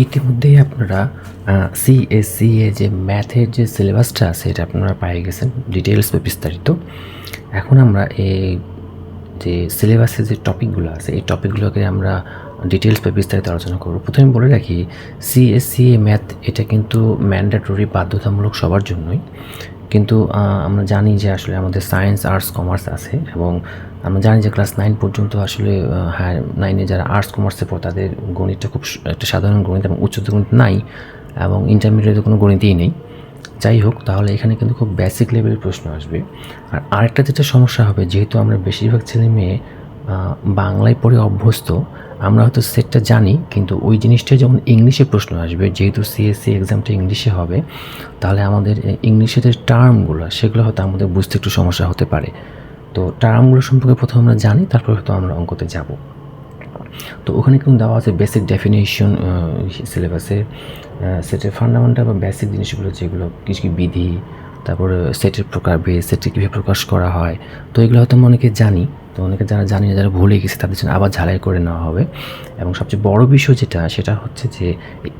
ইতিমধ্যেই আপনারা সিএসসিএ যে ম্যাথের যে সিলেবাসটা আছে এটা আপনারা পেয়ে গেছেন ডিটেলস বা বিস্তারিত। এখন আমরা এই যে সিলেবাসের যে টপিকগুলো আছে এই টপিকগুলোকে আমরা ডিটেলস বা বিস্তারিত আলোচনা করব। প্রথমে বলে রাখি, সিএসসিএ ম্যাথ এটা কিন্তু ম্যান্ডেটরি, বাধ্যতামূলক সবার জন্যই। কিন্তু আমরা জানি যে আসলে আমাদের সায়েন্স, আর্টস, কমার্স আছে এবং আমরা জানি যে ক্লাস 9 পর্যন্ত আসলে হ্যাঁ 9-এ যারা আর্টস কমার্সে পড়ে তাদের গণিতটা খুব একটা সাধারণ গণিত এবং উচ্চতর গণিত নাই, এবং ইন্টারমিডিয়েটে কোনো গণিতই নেই। যাই হোক, তাহলে এখানে কিন্তু খুব বেসিক লেভেলের প্রশ্ন আসবে। আর আরেকটা যেটা সমস্যা হবে, যেহেতু আমরা বেশিরভাগ ছেলে মেয়ে বাংলায় পড়ে অভ্যস্ত, আমরা হয়তো সেটটা জানি কিন্তু ওই জিনিসটাই যখন ইংলিশে প্রশ্ন আসবে, যেহেতু সিএসসি এক্সামটা ইংলিশে হবে, তাহলে আমাদের ইংলিশের যে টার্মগুলো সেগুলো হয়তো আমাদের বুঝতে একটু সমস্যা হতে পারে। তো টার্মগুলো সম্পর্কে প্রথমে আমরা জানি, তারপর হয়তো আমরা অঙ্কতে যাব। তো ওখানে কিন্তু দেওয়া আছে বেসিক ডেফিনেশন সিলেবাসে, সেটের ফান্ডামেন্টাল বা বেসিক জিনিসগুলো, যেগুলো কিছু কি বিধি, তারপরে সেটের প্রকারভেদ, সেটটি কীভাবে প্রকাশ করা হয়। তো এগুলো হয়তো আমরা অনেকে জানি, তো অনেকে যারা জানি না, যারা ভুলে গেছে, তাদের জন্য আবার ঝালাই করে নেওয়া হবে। এবং সবচেয়ে বড় বিষয় যেটা, সেটা হচ্ছে যে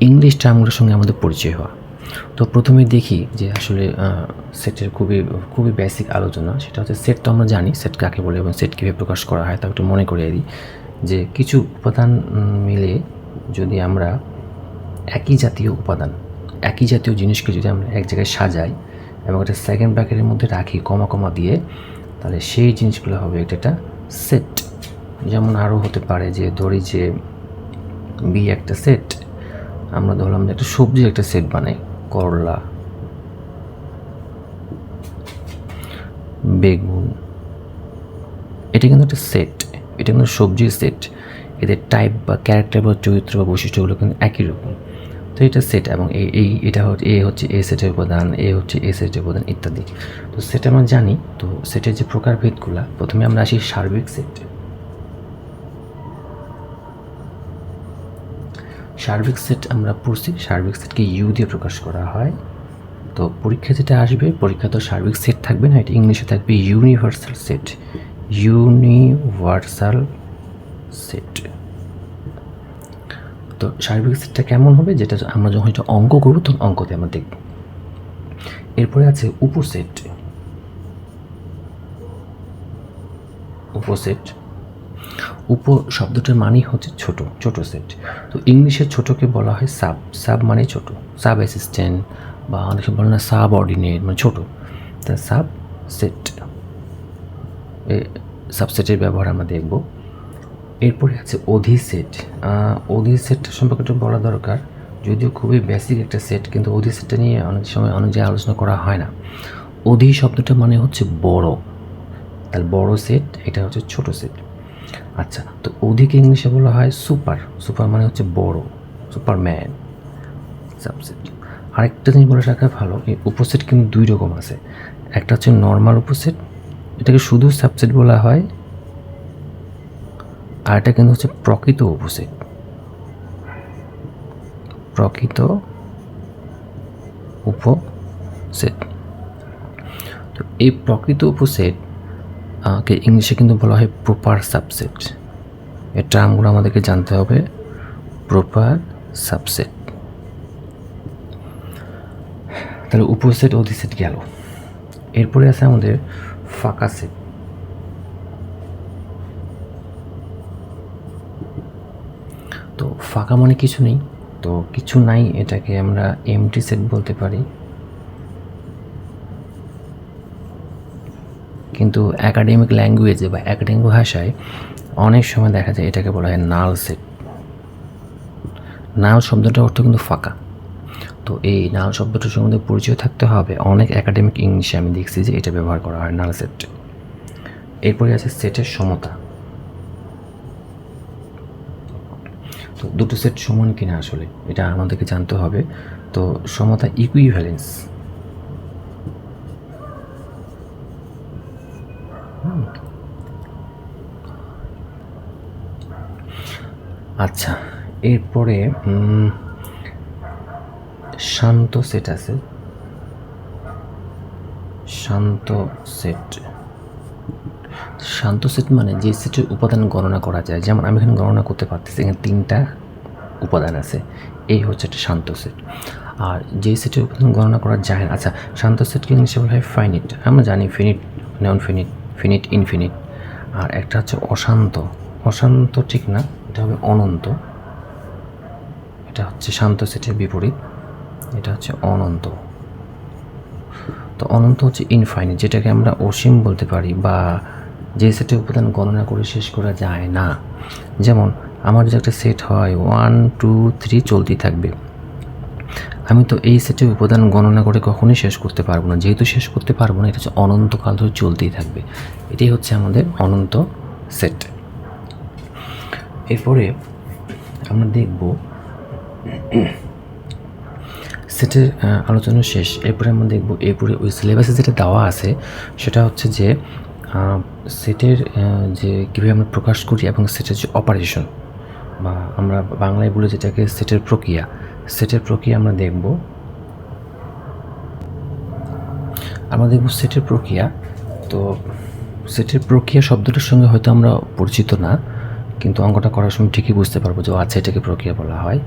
ইংলিশ টার্মগুলোর সঙ্গে আমাদের পরিচয় হওয়া। তো প্রথমে দেখি যে আসলে সেটের খুবই বেসিক আলোচনা, সেটা হচ্ছে সেট। তো আমরা জানি সেট কাকে বলে এবং সেট কীভাবে প্রকাশ করা হয়, তা একটু মনে করিয়ে দিই। যে কিছু উপাদান মিলে যদি আমরা একই জাতীয় জিনিসকে যদি আমরা এক জায়গায় সাজাই এবং একটা সেকেন্ড ব্র্যাকেটের মধ্যে রাখি কমা কমা দিয়ে, তাহলে সেই জিনিসগুলো হবে একটা সেট। যেমন আরও হতে পারে যে ধরি যে বি একটা সেট, আমরা ধরলাম যে একটা সবজির একটা সেট বানাই, করলা, বেগুন, এটা কিন্তু একটা সেট, এটা কিন্তু সবজির সেট। এদের টাইপ বা ক্যারেক্টার বা চরিত্র বা বৈশিষ্ট্যগুলো কিন্তু একই রকম। তো এটা সেট, এবং এটা হচ্ছে এ সেটের উপাদান, এ হচ্ছে এ সেটের উপাদান ইত্যাদি। তো সেট আমরা জানি। তো সেটের যে প্রকারভেদগুলো, প্রথমে আমরা আসি সার্বিক সেট। সার্বিক সেট আমরা পড়ছি, সার্বিক সেটকে ইউ দিয়ে প্রকাশ করা হয়। তো পরীক্ষা যেটা আসবে, পরীক্ষা তো সার্বিক সেট থাকবে না, এটা ইংলিশে থাকবে ইউনিভার্সাল সেট। Universal set. তো সার্বিক সেটটা কেমন হবে, যেটা আমরা যখন এটা অঙ্ক করবো তখন অঙ্কতে আমরা দেখব। এরপরে আছে উপসেট। উপ শব্দটার মানেই হচ্ছে ছোট সেট। তো ইংলিশে ছোটকে বলা হয় সাব মানে ছোট, সাব অ্যাসিস্ট্যান্ট বা অনেক সময় বলে না সাব অর্ডিনেট, মানে ছোট। তা সাব সেট, সাবসেটের ব্যবহার আমরা দেখব। এরপরে আছে অধিসেট। অধিসেট সম্পর্কে একটু বলা দরকার, যদিও খুবই বেসিক একটা সেট, কিন্তু অধিসেটটা নিয়ে অনেক সময় অনেক জায়গায় আলোচনা করা হয় না। অধি শব্দটা মানে হচ্ছে বড়, তাহলে বড় সেট, এটা হচ্ছে ছোট সেট। আচ্ছা, তো অধিকে ইংলিশে বলা হয় সুপার মানে হচ্ছে বড়, সুপারম্যান। সাবসেট। আরেকটা জিনিস বলে রাখা ভালো, এই উপসেট কিন্তু দুই রকম আছে। একটা হচ্ছে নর্মাল উপসেট, এটাকে শুধু সাবসেট বলা হয়। আর এটা কিন্তু হচ্ছে প্রকৃত উপসেট। তো এই প্রকৃত উপসেট কে ইংলিশে কিন্তু বলা হয় প্রপার সাবসেট। এর টার্মগুলো আমাদেরকে জানতে হবে। Proper subset. তাহলে উপসেট অধিসেট গেল। এরপরে আছে আমাদের ফাঁকা সেট। তো ফাঁকা মানে কিছু নেই, তো কিছু নাই, এটাকে আমরা এমটি সেট বলতে পারি। কিন্তু একাডেমিক ল্যাঙ্গুয়েজে বা একাডেমিক ভাষায় অনেক সময় দেখা যায় এটাকে বলা হয় নাল সেট। নাল শব্দটার অর্থ কিন্তু ফাঁকা। তো এই নাল শব্দটার সম্বন্ধে পরিচয় থাকতে হবে। অনেক একাডেমিক ইংলিশে আমি দেখছি যে এটা ব্যবহার করা হয়, নাল সেট। এরপরে আছে সেটের সমতা। তো দুটো সেট সমান কিনা আসলে এটা আমাদেরকে জানতে হবে। তো সমতা ইকুইভ্যালেন্স। আচ্ছা, এরপরে শান্ত সেট আছে। শান্ত সেট মানে যে সেটের উপাদান গণনা করা যায়। যেমন আমি এখানে গণনা করতে পারতেছি, এখানে 3টা উপাদান আছে, এই হচ্ছে একটা শান্ত সেট। আর যেই সেটের উপাদান গণনা করা যায় না, আচ্ছা শান্ত সেটকে ইংলিশে বলা হয় ফাইনিট, আমরা জানি ফিনিট, নন ফিনিট, ফিনিট, ইনফিনিট। আর একটা হচ্ছে অশান্ত, অশান্ত ঠিক না, এটা হবে অনন্ত, এটা হচ্ছে শান্ত সেটের বিপরীত, এটা হচ্ছে অনন্ত। তো অনন্ত হচ্ছে ইনফাইনিট, যেটাকে আমরা অসীম বলতে পারি, বা যে সেটের উপাদান গণনা করে শেষ করা যায় না। যেমন আমার যে একটা সেট হয় 1 2 3 চলতেই থাকবে, আমি তো এই সেটের উপাদান গণনা করে কখনোই শেষ করতে পারবো না, যেহেতু শেষ করতে পারবো না, এটা হচ্ছে অনন্তকাল ধরে চলতেই থাকবে, এটাই হচ্ছে আমাদের অনন্ত সেট। এরপরে আমরা দেখব সেটের আলোচনা শেষ, এরপরে আমরা দেখব এরপরে ওই সিলেবাসে যেটা দেওয়া আছে সেটা হচ্ছে যে সেটের যে কীভাবে আমরা প্রকাশ করি এবং সেটের যে অপারেশন, বা আমরা বাংলায় বলে যেটাকে সেটের প্রক্রিয়া, সেটের প্রক্রিয়া আমরা দেখব। আমরা দেখব সেটের প্রক্রিয়া। তো সেটের প্রক্রিয়া শব্দটার সঙ্গে হয়তো আমরা পরিচিত না, কিন্তু অঙ্কটা করার সময় ঠিকই বুঝতে পারবো যে আচ্ছা এটাকে প্রক্রিয়া বলা হয়।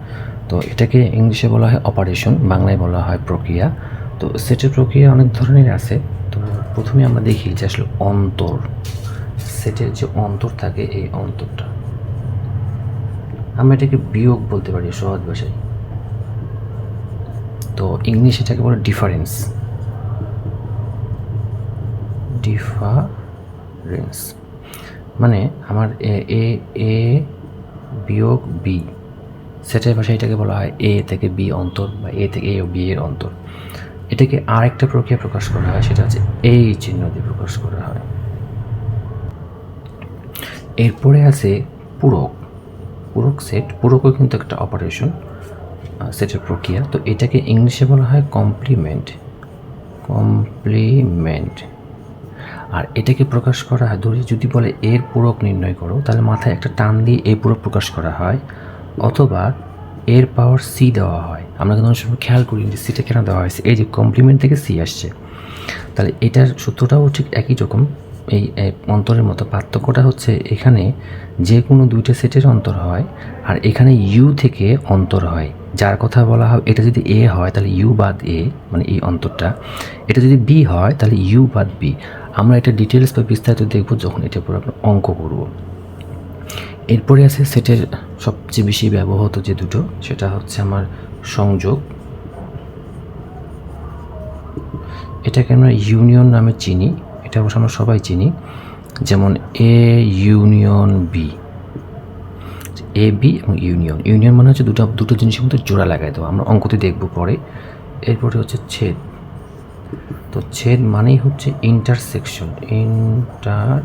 তো এটাকে ইংলিশে বলা হয় অপারেশন, বাংলায় বলা হয় প্রক্রিয়া। তো সেটের প্রক্রিয়া অনেক ধরনের আছে। তো প্রথমে আমরা দেখি যে আসলে অন্তর, সেটের যে অন্তর থাকে, এই অন্তরটা আমরা এটাকে বিয়োগ বলতে পারি সহজ ভাষায়। তো ইংলিশ এটাকে বলে ডিফারেন্স, ডিফারেন্স মানে আমার এ এ বিয়োগ বি, সেটের ভাষায় এটাকে বলা হয় এ থেকে বি অন্তর, বা এ থেকে এ ও বি এর অন্তর। এটাকে আরেকটা প্রক্রিয়া প্রকাশ করা হয়, সেটা হচ্ছে এই চিহ্ন দিয়ে প্রকাশ করা হয়। এরপরে আছে পূরক, পূরক সেট, পূরকও কিন্তু একটা অপারেশন, সেটের প্রক্রিয়া। তো এটাকে ইংলিশে বলা হয় কমপ্লিমেন্ট, কমপ্লিমেন্ট। আর এটাকে প্রকাশ করা হয়, ধরি যদি বলে এর পূরক নির্ণয় করো, তাহলে মাথায় একটা টান দিয়ে এর পূরক প্রকাশ করা হয়, অথবা এর পাওয়ার সি দেওয়া হয়। আমরা কিন্তু অনেক সময় খেয়াল করি যে সিটা কেন দেওয়া হয়েছে, এই যে কমপ্লিমেন্ট থেকে সি আসছে, তাহলে এটার সূত্রটাও ঠিক একই রকম, এই অন্তরের মতো। পার্থক্যটা হচ্ছে এখানে যে কোনো দুইটা সেটের অন্তর হয়, আর এখানে ইউ থেকে অন্তর হয়, যার কথা বলা হয় এটা যদি এ হয় তাহলে ইউ বাদ এ, মানে এই অন্তরটা, এটা যদি বি হয় তাহলে ইউ বাদ বি। আমরা এটা ডিটেলস বা বিস্তারিত দেখব যখন এটা পুরো আমরা অঙ্ক করব। এরপরে আছে সেটের সবচেয়ে বেশি ব্যবহৃত যে দুটো, সেটা হচ্ছে আমার সংযোগ, এটাকে আমরা ইউনিয়ন নামে চিনি, এটা অবশ্য আমরা সবাই চিনি, যেমন A union B, A B এবং ইউনিয়ন। ইউনিয়ন মানে হচ্ছে দুটো জিনিসের মধ্যে জোড়া লাগাই দেওয়া, আমরা অঙ্কতে দেখব পরে। এরপরে হচ্ছে ছেদ, তো ছেদ মানেই হচ্ছে ইন্টারসেকশন, ইন্টারসেকশন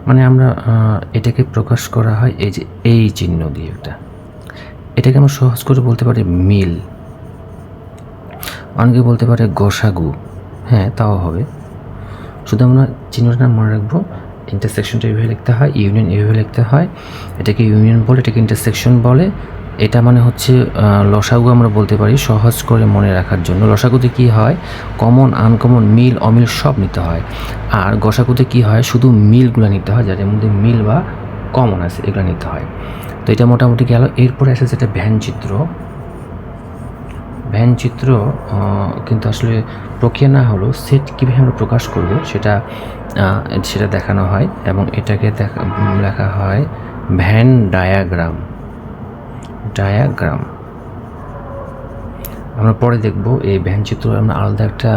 মানে আমরা এটাকে প্রকাশ করা হয় এই যে এই চিহ্ন দিয়ে একটা, এটাকে আমরা সহজ করে বলতে পারি মিল, অনেকে বলতে পারে গোসাগু, হ্যাঁ তাও হবে। শুধু আমরা চিহ্নটা মনে রাখবো, ইন্টারসেকশনটা এইভাবে লিখতে হয়, ইউনিয়ন এইভাবে লিখতে হয়, এটাকে ইউনিয়ন বলে, এটাকে ইন্টারসেকশন বলে। এটা মানে হচ্ছে লসাগু আমরা বলতে পারি সহজ করে মনে রাখার জন্য। লসাগুতে কি হয়, কমন আনকমন মিল অমিল সব নিতে হয়, আর গসাগুতে কি হয়, শুধু মিলগুলো নিতে হয়, যাদের মধ্যে মিল বা কমন আছে এগুলো নিতে হয়। তো এটা মোটামুটি গেল। এরপরে আসে যেটা ভ্যানচিত্র, ভ্যানচিত্র কিন্তু আসলে প্রক্রিয়া না হলেও সেট কীভাবে আমরা প্রকাশ করব সেটা দেখানো হয়, এবং এটাকে লেখা হয় ভ্যান ডায়াগ্রাম, ডায়াগ্রাম। আমরা পরে দেখব এই ভ্যানচিত্র, আমরা আলাদা একটা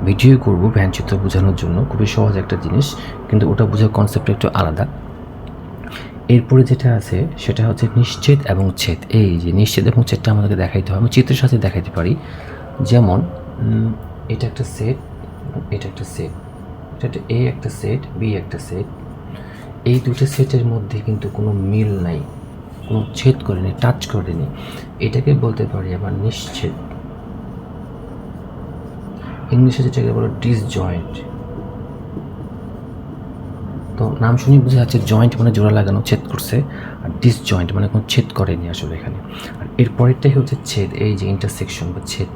ভিডিও করব ভ্যানচিত্র বোঝানোর জন্য, খুবই সহজ একটা জিনিস, কিন্তু ওটা বোঝার কনসেপ্টটা একটু আলাদা। এরপরে যেটা আছে সেটা হচ্ছে নিশ্চিত এবং ছেদ। এই যে নিশ্চিত এবং ছেদটা আমাদেরকে দেখাইতে হয়, আমি চিত্রের সাথে দেখাইতে পারি। যেমন এটা একটা সেট, এটা একটা সেট, এটা একটা এ একটা সেট, বি একটা সেট। এই দুটো সেটের মধ্যে কিন্তু কোনো মিল নাই, কোনো ছেদ করেনি, টাচ করেনি, এটাকে বলতে পারি আবার নিশ্চিত। ইংলিশে যেটাকে বলো ডিসজয়েন্ট। তো নাম শুনি বোঝা যাচ্ছে জয়েন্ট মানে জোড়া লাগানো, ছেদ করছে, আর ডিসজয়েন্ট মানে কোনো ছেদ করেনি আসলে এখানে। আর এরপরেরটাই হচ্ছে ছেদ, এই যে ইন্টারসেকশন বা ছেদ,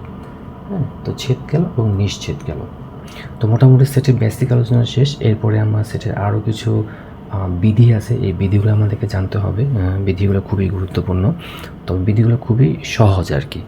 হ্যাঁ। তো ছেদ গেল এবং নিশ্ছেদ গেল। তো মোটামুটি সেটের বেসিক আলোচনা শেষ। এরপরে আমরা সেটের আরও কিছু বিধি আছে, এই বিধিগুলো আমাদেরকে জানতে হবে। বিধিগুলো খুবই গুরুত্বপূর্ণ, তবে বিধিগুলো খুবই সহজ আর কি।